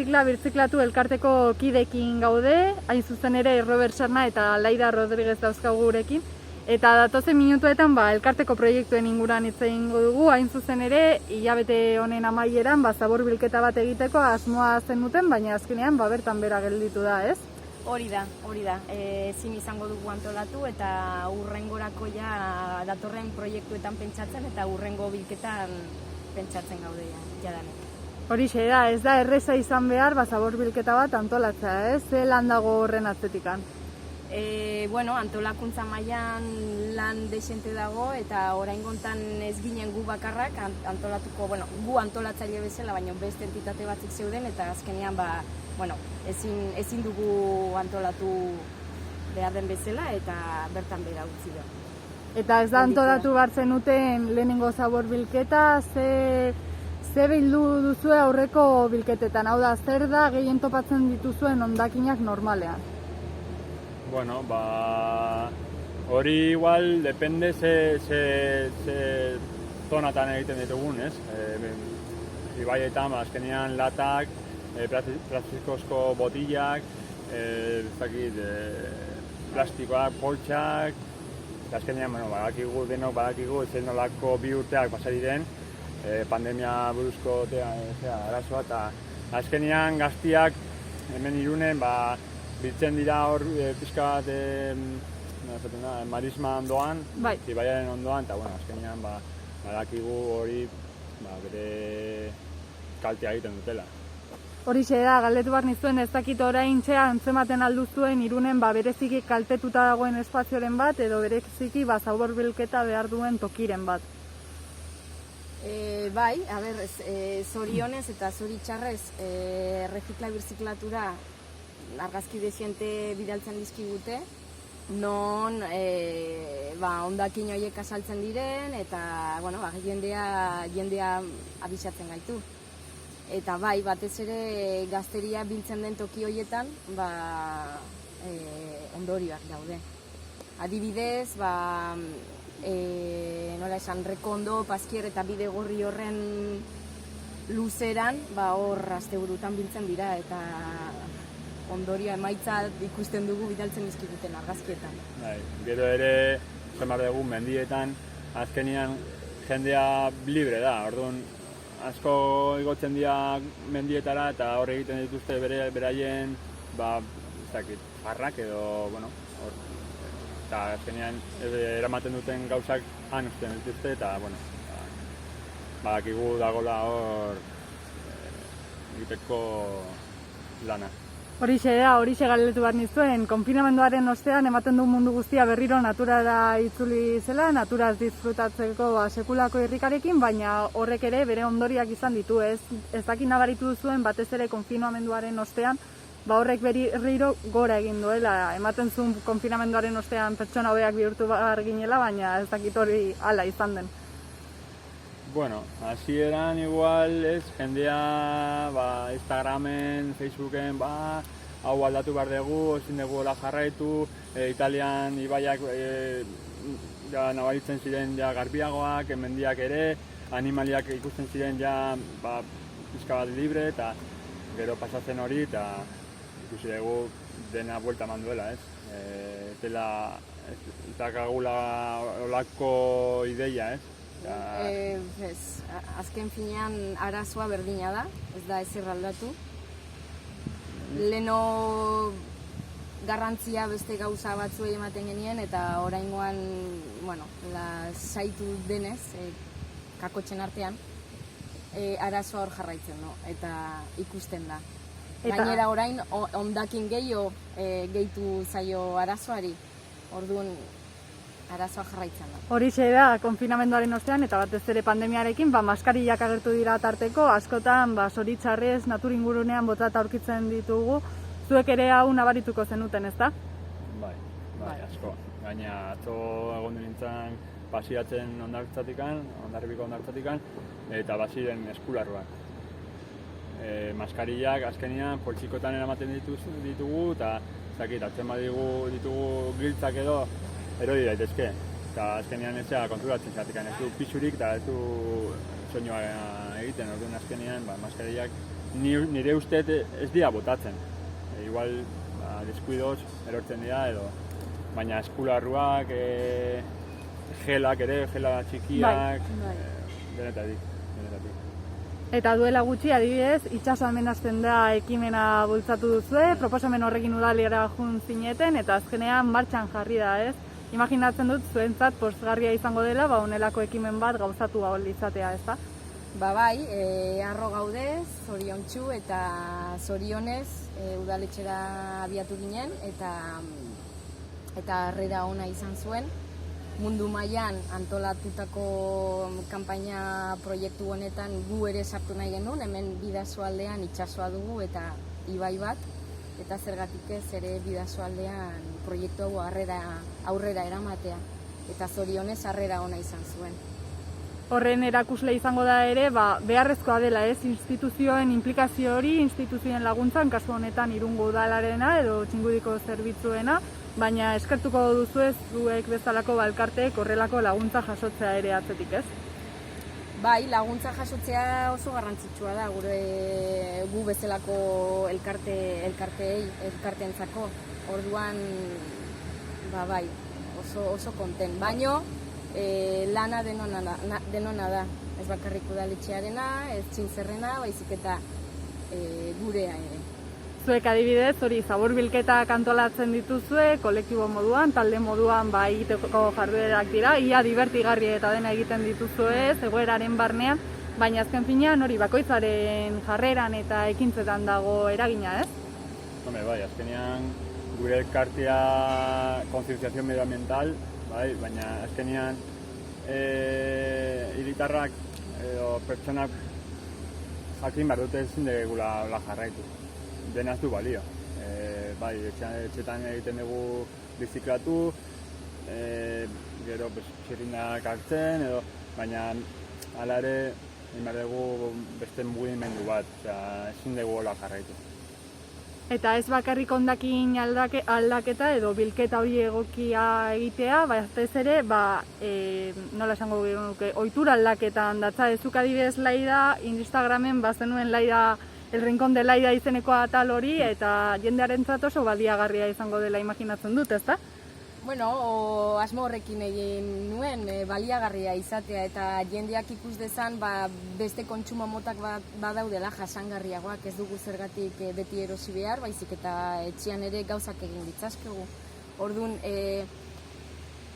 Errezikla Birziklatu elkarteko kidekin gaude, hain zuzen ere Robert Sarna eta Laida Rodriguez dauzkagu gurekin. Eta datozen minutuetan elkarteko proiektuen inguruan hitz egingo dugu, hain zuzen ere hilabete honen amaieran zabor bilketa bat egiteko asmoa zenuten, baina azkenean bertan bera gelditu da, ez? Hori da. Ezin izango dugu antolatu eta hurrengorako ja datorren proiektuetan pentsatzen eta hurrengo bilketan pentsatzen gaude jadanik. Horixe da, ez da erreza izan behar zabor bilketa bat antolatzea, ez? Ze lan dago horren atzetikan? Antolakuntza mailan lan dexente dago eta oraingontan ez ginen gu bakarrak antolatuko, gu antolatzaile bezala, baina beste entitate batzuk zeuden eta azkenean ezin dugu antolatu behar den bezala eta bertan bera utzi da. Eta ez da antolatu behar zenuten lehenengo zabor bilketa, ze bildu duzue aurreko bilketetan? Hau da, zer da gehien topatzen dituzuen hondakinak normalean? Hori igual depende ze zonatan egiten ditugun, ez? Ibaietan, azkenean latak, plastikozko botillak, plastikoak, poltsak, azkenean, denok badakigu, ez nolako bi urteak pasari den, pandemia buruzko arazoa, eta azkenean gaztiak hemen Irunen biltzen dira hor pixka bat marisma ondoan, ibaiaren ondoan, eta azkenean badakigu hori bere kaltea egiten dutela. Horixe da, galdetu behar nizuen ez dakit oraintxe antzematen alduzuen Irunen bereziki kaltetuta dagoen espazioren bat edo bereziki zabor bilketa behar duen tokiren bat. Zorionez eta zoritxarrez Errezikla Birziklatura argazki desiente bidaltzen dizkigute, non hondakin horiek azaltzen diren eta jendea abisatzen gaitu. Eta batez ere gazteria biltzen den toki horietan ondorioak daude. Adibidez, Rekondo, Paskier eta Bidegorri horren luzeran hor asteburutan biltzen dira eta ondorio emaitza ikusten dugu bidaltzen dizkiguten argazkietan. Gero ere, zemar dugu mendietan, azkenian jendea libre da, orduan asko igotzen dira mendietara eta hor egiten dituzte beraien farrak edo, eta azkenean eramaten duten gauzak han usten dituzte eta, badakigu dagoela hor egiteko lana. Horixe galdetu behar nizuen, konfinamenduaren ostean ematen du mundu guztia berriro naturara itzuli zela, naturaz disfrutatzeko sekulako irrikarekin, baina horrek ere bere ondoriak izan ditu, ez dakit nabaritu duzuen batez ere konfinamenduaren ostean, horrek berriro gora egin duela, ematen zuen konfinamenduaren ostean pertsona hobeak bihurtu behar ginela, baina ez dakit hori hala izan den. Hasieran igual ez, jendea Instagramen, Facebooken, hau aldatu behar dugu, ezin dugu hola jarraitu, Italian ibaiak nabaritzen ziren garbiagoak, mendiak ere, animaliak ikusten ziren pixka bat libre, eta gero pasatzen hori, eta ikusi dugu dena buelta eman duela, ez? Eta kagula olako ideia, ez? Azken finean arazoa berdina da, ez da ezer aldatu. Leno garrantzia beste gauza batzuei ematen genien eta oraingoan, saitu denez, kakotxen artean, arazoa hor jarraitzen eta ikusten da. Gainera orain hondakin gehitu zaio arazoari, orduan arazoa jarraitzen da. Horixe da, konfinamenduaren ostean eta batez ere pandemiarekin, maskarillak agertu dira tarteko, askotan zoritxarrez naturingurunean botzata aurkitzen ditugu, zuek ere hau nabarituko zenuten, ez da? Bai, asko. Gaina atzo egon nintzen pasiatzen Hondarribiko hondartzatikan, eta baziren eskularruak. Maskarillak azkenean poltsikotan eramaten ditugu, eta atzen ditugu giltzak edo erori daitezke. Eta azkenean ez konturatzen zatik, ez du pixurik eta ez du soinua egiten, orduan azkenean maskarillak nire uste ez dira botatzen. Igual, deskuidoz erortzen dira edo, baina eskularruak, gelak ere, gela txikiak, denetatik. Eta duela gutxi, adibidez, itsasoan menazten da ekimena bultzatu duzue, proposamen horrekin udalera jun zineten, eta azkenean martxan jarri da, ez? Imaginatzen dut, zuentzat pozgarria izango dela, honelako ekimen bat gauzatu ahal izatea, ez da? Bai, harro gaude, zoriontsu eta zorionez udaletxera abiatu ginen eta harrera ona izan zuen. Mundu mailan antolatutako kanpaina proiektu honetan gu ere sartu nahi genuen, hemen Bidasoaldean itsasoa dugu eta ibai bat, eta zergatik ez ere Bidasoaldean proiektu hau aurrera eramatea, eta zorionez harrera ona izan zuen. Horren erakusle izango da ere, beharrezkoa dela, ez? Instituzioen implikazio hori, instituzioen laguntzan, kasu honetan Irungo udalarena edo Txingudiko zerbitzuena, baina eskertuko duzu ez zuek bezalako elkarteek horrelako laguntza jasotzea ere atzetik, ez? Bai, laguntza jasotzea oso garrantzitsua da gu bezalako elkarteentzako. Orduan, bai, oso konten. Baino, lana denona da. Ez bakarrik udaletxearena, ez txintzerrena, baizik eta gurea ere. Zuek adibidez, hori zaborbilketak antolatzen dituzue, kolektibo moduan, talde moduan egiteko jarduerak dira, ia divertigarri eta dena egiten dituzue, egoeraren barnean, baina azken finean hori bakoitzaren jarreran eta ekintzetan dago eragina, ez? Bai, azkenean gure elkartea kontzientziazio medioambiental, baina azkenean hiritarrak edo pertsonak jakin behar dute ezin dugula jarraitu. Denaz du balio. Etxetan egiten dugu biziklatu, gero txirrindak hartzen, baina hala ere egin behar dugu beste mugimendu bat, ezin dugu hola jarraitu. Eta ez bakarrik hondakin aldaketa edo bilketa hori egokia egitea, batez ere, nola esango genuke, ohitura aldaketan datza, ezuk adibidez Laida, Instagramen bazenuen Laida, El Rincón de Laida izeneko atal hori, eta jendearentzat oso baliagarria izango dela imaginatzen dut, ezta? Bueno, asmo horrekin egin nuen, baliagarria izatea eta jendeak ikus dezan beste kontsumo motak badaudela jasangarriagoak, ez dugu zergatik beti erosi behar, baizik eta etxean ere gauzak egin ditzakegu. Orduan,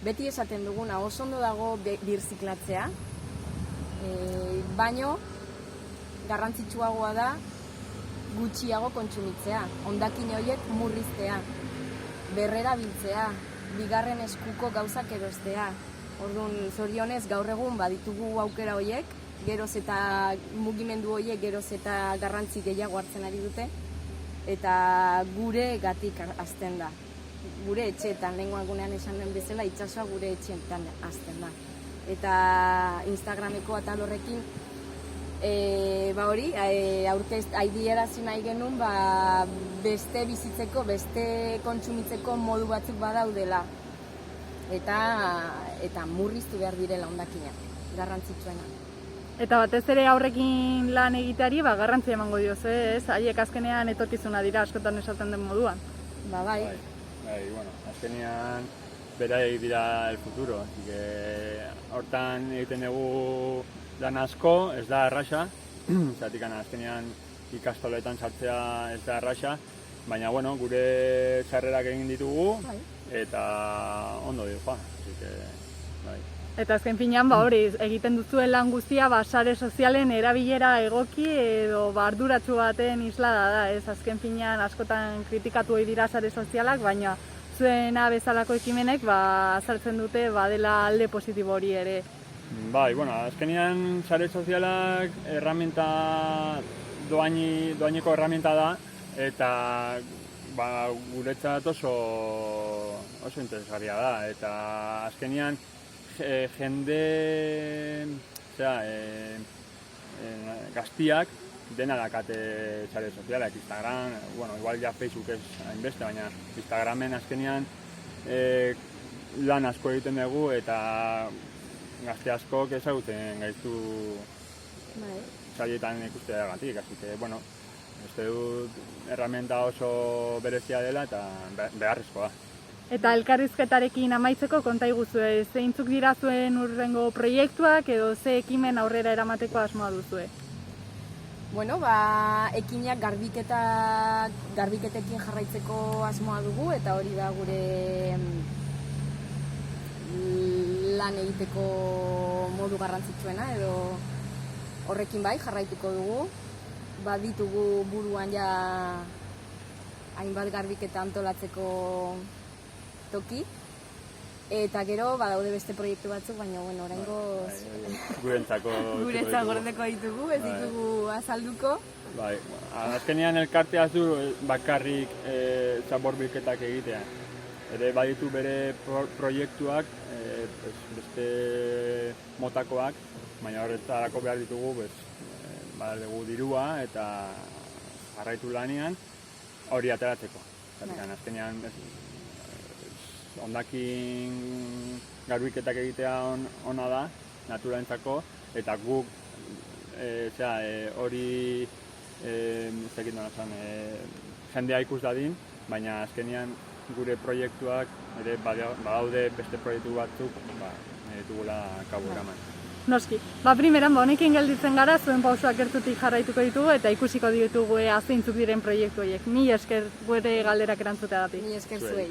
beti esaten duguna oso ondo dago birziklatzea, baino garrantzitsuagoa da gutxiago kontsumitzea, hondakin horiek murriztea, berrerabiltzea, bigarren eskuko gauzak erostea. Orduan, zorionez gaur egun baditugu aukera horiek, geroz eta mugimendu horiek geroz eta garrantzi gehiago hartzen ari dute, eta gure gatik hasten da. Gure etxeetan, lehengoan gunean esan den bezala, itsasoa gure etxeetan hasten da. Eta Instagrameko atal horrekin, aidierazi nahi genuen beste bizitzeko, beste kontsumitzeko modu batzuk badaudela eta murriztu behar direla hondakinak, garrantzitsuena. Eta batez ere aurrekin lan egiteari garrantzia emango dioz, ez? Haiek azkenean etorkizuna dira askotan esaten den moduan. Bai. Azkenean beraiek dira el futuro, hortan egiten dugu lan asko, ez da erraxa, zatik azkenean ikastoletan sartzea ez da erraxa, baina gure txarrerak egin ditugu eta ondo dira. Eta azken finean hori egiten duzuen lan guztia sare sozialen erabilera egoki edo arduratsu baten islada da, ez? Azken finean askotan kritikatu ohi dira sare sozialak, baina zuena bezalako ekimenek azaltzen dute dela alde positibo hori ere. Azkenean sare sozialak doaineko erraminta da, eta guretzat oso interesgarria da, eta azkenean jende gaztiak dena dakate sare sozialak, Instagram, igual ja Facebook ez hainbeste, baina Instagramen azkenean lan asko egiten dugu eta gazte askok ezagutzen gaitu saietan ikusteagatik, así que, uste dut erramienta oso berezia dela eta beharrezkoa. Eta elkarrizketarekin amaitzeko konta iguzue, zeintzuk dira zuen urrengo proiektuak edo ze ekimen aurrera eramateko asmoa duzue? Bueno, ekinak garbiketekin jarraitzeko asmoa dugu eta hori da gure lan egiteko modu garrantzitsuena edo horrekin bai jarraituko dugu. Ditugu buruan ja hainbat garbiketa antolatzeko toki. Eta gero badaude beste proiektu batzuk, baina oraingoz Gurentzako gordeko ditugu, ez ditugu azalduko. Bai, azkenean elkartea du bakarrik txaborbiketak egitea. Ere baditu bere proiektuak, beste motakoak, baina horretarako behar ditugu behar dugu dirua eta jarraitu lanean hori ateratzeko. Azkenean hondakin garbiketak egitea ona da, naturarentzako, eta guk hori jendea ikus dadin, baina azkenean gure proiektuak ere badaude beste proiektu batzuk ditugula kabu eraman. Noski, primeran honekin gelditzen gara, zuen pausoak gertutik jarraituko ditugu eta ikusiko ditugu zeintzuk diren proiektu horiek. Mila esker gure galderak erantzuteagatik. Mila esker zuei.